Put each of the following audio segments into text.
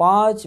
5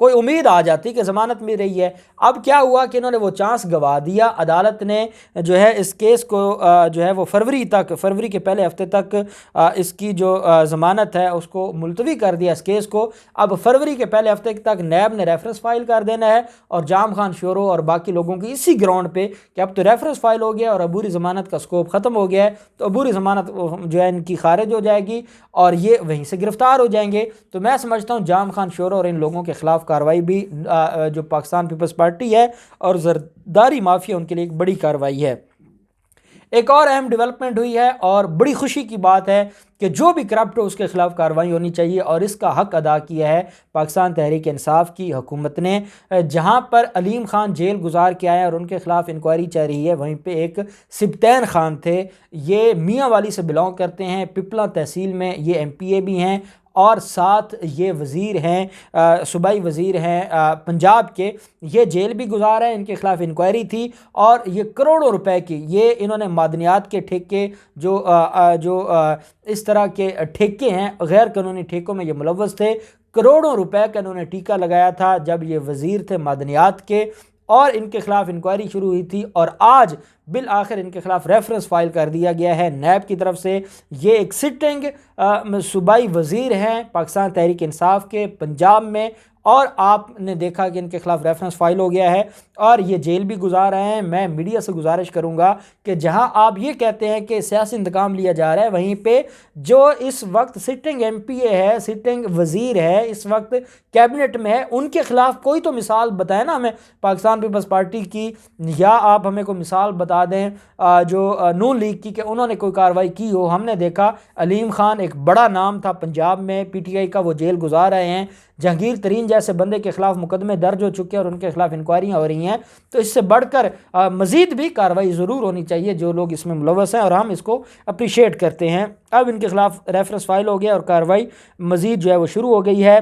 کوئی امید آ جاتی کہ ضمانت مل رہی ہے۔ اب کیا ہوا کہ انہوں نے وہ چانس گوا دیا، عدالت نے جو ہے اس کیس کو جو ہے وہ فروری کے پہلے ہفتے تک اس کی جو ضمانت ہے اس کو ملتوی کر دیا اس کیس کو۔ اب فروری کے پہلے ہفتے تک نیب نے ریفرنس فائل کر دینا ہے، اور جام خان شورو اور باقی لوگوں کی اسی گراؤنڈ پہ کہ اب تو ریفرنس فائل ہو گیا اور عبوری ضمانت کا سکوپ ختم ہو گیا ہے، تو عبوری ضمانت جو ہے ان کی خارج ہو جائے گی اور یہ وہیں سے گرفتار ہو جائیں گے۔ تو میں سمجھتا ہوں جام خان شورو اور ان لوگوں کے خلاف کارروائی بھی جو پاکستان پیپلز پارٹی ہے اور زرداری مافیا ان کے لیے ایک بڑی کارروائی ہے۔ ایک اور اہم ڈیولپمنٹ ہوئی ہے اور بڑی خوشی کی بات ہے کہ جو بھی کرپٹ ہو اس کے خلاف کارروائی ہونی چاہیے، اور اس کا حق ادا کیا ہے پاکستان تحریک انصاف کی حکومت نے۔ جہاں پر علیم خان جیل گزار کے آئے اور ان کے خلاف انکوائری چل رہی ہے، وہیں پہ ایک سبطین خان تھے، یہ میاں والی سے بلانگ کرتے ہیں، پپلا تحصیل میں یہ ایم پی اے بھی ہیں اور ساتھ یہ وزیر ہیں، صوبائی وزیر ہیں پنجاب کے، یہ جیل بھی گزارا ہے، ان کے خلاف انکوائری تھی اور یہ کروڑوں روپے کی یہ انہوں نے معدنیات کے ٹھیکے جو اس طرح کے ٹھیکے ہیں، غیر قانونی ٹھیکوں میں یہ ملوث تھے، کروڑوں روپے کا انہوں نے ٹیکہ لگایا تھا جب یہ وزیر تھے معدنیات کے، اور ان کے خلاف انکوائری شروع ہوئی تھی اور آج بالآخر ان کے خلاف ریفرنس فائل کر دیا گیا ہے نیب کی طرف سے۔ یہ ایک سٹنگ صوبائی وزیر ہیں پاکستان تحریک انصاف کے پنجاب میں، اور آپ نے دیکھا کہ ان کے خلاف ریفرنس فائل ہو گیا ہے اور یہ جیل بھی گزار رہے ہیں۔ میں میڈیا سے گزارش کروں گا کہ جہاں آپ یہ کہتے ہیں کہ سیاسی انتقام لیا جا رہا ہے، وہیں پہ جو اس وقت سٹنگ ایم پی اے ہے، سٹنگ وزیر ہے، اس وقت کیبنٹ میں ہے، ان کے خلاف کوئی تو مثال بتائیں نا ہمیں پاکستان پیپلز پارٹی کی، یا آپ ہمیں کوئی مثال بتا دیں جو نون لیگ کی کہ انہوں نے کوئی کارروائی کی ہو۔ ہم نے دیکھا علیم خان ایک بڑا نام تھا پنجاب میں پی ٹی آئی کا، وہ جیل گزار رہے ہیں، جہانگیر ترین جیسے بندے کے خلاف مقدمے درج ہو چکے اور ان کے خلاف انکوائریاں ہو رہی ہیں۔ تو اس سے بڑھ کر مزید بھی کارروائی ضرور ہونی چاہیے جو لوگ اس میں ملوث ہیں، اور ہم اس کو اپریشیٹ کرتے ہیں۔ اب ان کے خلاف ریفرنس فائل ہو گیا اور کارروائی مزید جو ہے وہ شروع ہو گئی ہے۔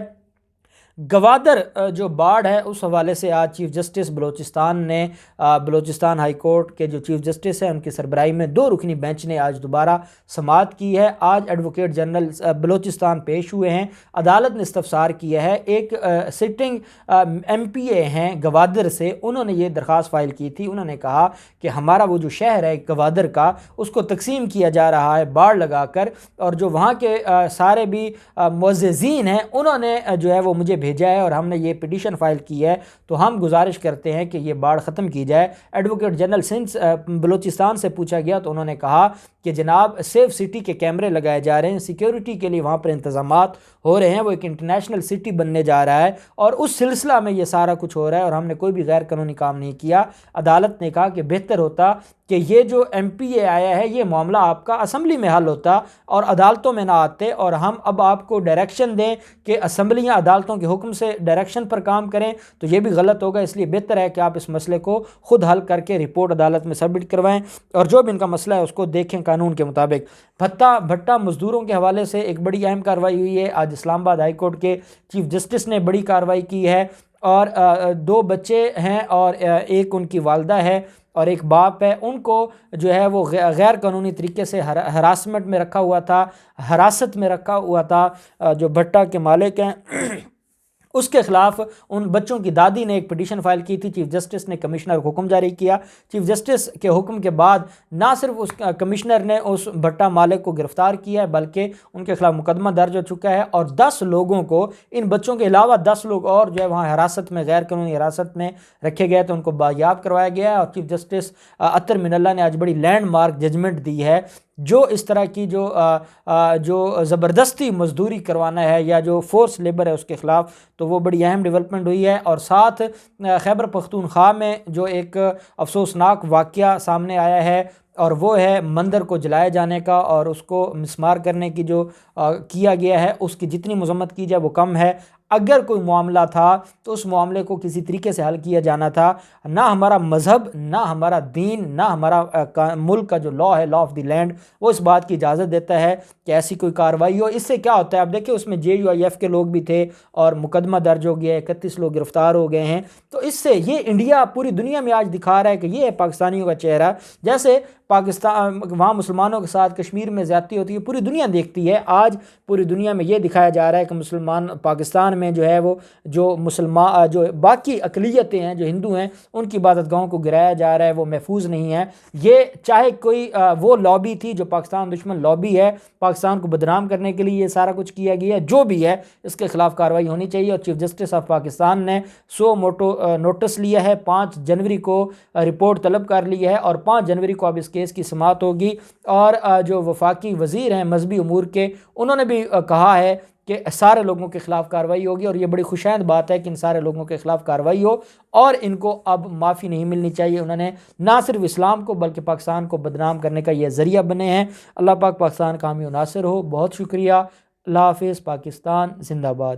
گوادر جو باڑ ہے اس حوالے سے آج چیف جسٹس بلوچستان نے بلوچستان ہائی کورٹ کے جو چیف جسٹس ہیں ان کی سربراہی میں 2 رکنی بینچ نے آج دوبارہ سماعت کی ہے۔ آج ایڈوکیٹ جنرل بلوچستان پیش ہوئے ہیں، عدالت نے استفسار کیا ہے، ایک سٹنگ ایم پی اے ہیں گوادر سے، انہوں نے یہ درخواست فائل کی تھی، انہوں نے کہا کہ ہمارا وہ جو شہر ہے گوادر کا اس کو تقسیم کیا جا رہا ہے باڑ لگا کر، اور جو وہاں کے سارے بھی معززین ہیں انہوں نے جو ہے وہ مجھے بھیجا ہے اور ہم نے یہ پٹیشن فائل کی ہے، تو ہم گزارش کرتے ہیں کہ یہ باڑ ختم کی جائے۔ ایڈوکیٹ جنرل سندھ بلوچستان سے پوچھا گیا تو انہوں نے کہا کہ جناب سیف سٹی کے کیمرے لگائے جا رہے ہیں، سیکیورٹی کے لیے وہاں پر انتظامات ہو رہے ہیں، وہ ایک انٹرنیشنل سٹی بننے جا رہا ہے اور اس سلسلہ میں یہ سارا کچھ ہو رہا ہے اور ہم نے کوئی بھی غیر قانونی کام نہیں کیا۔ عدالت نے کہا کہ بہتر ہوتا کہ یہ جو ایم پی اے آیا ہے یہ معاملہ آپ کا اسمبلی میں حل ہوتا اور عدالتوں میں نہ آتے، اور ہم اب آپ کو ڈائریکشن دیں کہ اسمبلیاں عدالتوں کے حکم سے ڈائریکشن پر کام کریں تو یہ بھی غلط ہوگا، اس لیے بہتر ہے کہ آپ اس مسئلے کو خود حل کر کے رپورٹ عدالت میں سبمٹ کروائیں اور جو بھی ان کا مسئلہ ہے اس کو دیکھیں قانون کے مطابق۔ بھٹا مزدوروں کے حوالے سے ایک بڑی اہم کارروائی ہوئی ہے، آج اسلام آباد ہائی کورٹ کے چیف جسٹس نے بڑی کارروائی کی ہے، اور 2 بچے ہیں اور ایک ان کی والدہ ہے اور ایک باپ ہے، ان کو جو ہے وہ غیر قانونی طریقے سے ہراسمنٹ میں رکھا ہوا تھا، حراست میں رکھا ہوا تھا، جو بھٹا کے مالک ہیں اس کے خلاف ان بچوں کی دادی نے ایک پٹیشن فائل کی تھی، چیف جسٹس نے کمشنر کو حکم جاری کیا۔ چیف جسٹس کے حکم کے بعد نہ صرف اس کمشنر نے اس بھٹا مالک کو گرفتار کیا ہے بلکہ ان کے خلاف مقدمہ درج ہو چکا ہے، اور 10 لوگوں کو، ان بچوں کے علاوہ 10 لوگ اور جو ہے وہاں حراست میں، غیر قانونی حراست میں رکھے گئے تو ان کو بایاب کروایا گیا ہے، اور چیف جسٹس اطہر من اللہ نے آج بڑی لینڈ مارک ججمنٹ دی ہے۔ جو اس طرح کی جو زبردستی مزدوری کروانا ہے یا جو فورس لیبر ہے اس کے خلاف، تو وہ بڑی اہم ڈیولپمنٹ ہوئی ہے۔ اور ساتھ خیبر پختونخوا میں جو ایک افسوسناک واقعہ سامنے آیا ہے، اور وہ ہے مندر کو جلائے جانے کا اور اس کو مسمار کرنے کی جو کیا گیا ہے، اس کی جتنی مذمت کی جائے وہ کم ہے۔ اگر کوئی معاملہ تھا تو اس معاملے کو کسی طریقے سے حل کیا جانا تھا، نہ ہمارا مذہب، نہ ہمارا دین، نہ ہمارا ملک کا جو لا ہے، لا آف دی لینڈ، وہ اس بات کی اجازت دیتا ہے کہ ایسی کوئی کارروائی ہو۔ اس سے کیا ہوتا ہے، اب دیکھیں اس میں JUIF کے لوگ بھی تھے اور مقدمہ درج ہو گیا ہے، 31 لوگ گرفتار ہو گئے ہیں، تو اس سے یہ انڈیا پوری دنیا میں آج دکھا رہا ہے کہ یہ ہے پاکستانیوں کا چہرہ۔ جیسے پاکستان وہاں مسلمانوں کے ساتھ کشمیر میں زیادتی ہوتی ہے پوری دنیا دیکھتی ہے. آج پوری دنیا میں یہ دکھایا جا رہا ہے کہ مسلمان پاکستان میں جو ہے وہ جو مسلمان جو باقی اقلیتیں ہیں جو ہندو ہیں ان کی عبادت گاہوں کو گرایا جا رہا ہے, وہ محفوظ نہیں ہے. یہ چاہے کوئی وہ لابی تھی جو پاکستان دشمن لابی ہے, پاکستان کو بدنام کرنے کے لیے یہ سارا کچھ کیا گیا ہے, جو بھی ہے اس کے خلاف کارروائی ہونی چاہیے. اور چیف جسٹس آف پاکستان نے 100 نوٹس لیا ہے, 5 جنوری کو رپورٹ طلب کر لی ہے اور 5 جنوری کو اب اس کیس کی سماعت ہوگی. اور جو وفاقی وزیر ہیں مذہبی امور کے, انہوں نے بھی کہا ہے کہ سارے لوگوں کے خلاف کارروائی ہوگی. اور یہ بڑی خوشائند بات ہے کہ ان سارے لوگوں کے خلاف کارروائی ہو اور ان کو اب معافی نہیں ملنی چاہیے. انہوں نے نہ صرف اسلام کو بلکہ پاکستان کو بدنام کرنے کا یہ ذریعہ بنے ہیں. اللہ پاک پاکستان کا حامی و ناصر ہو. بہت شکریہ. اللہ حافظ. پاکستان زندہ باد.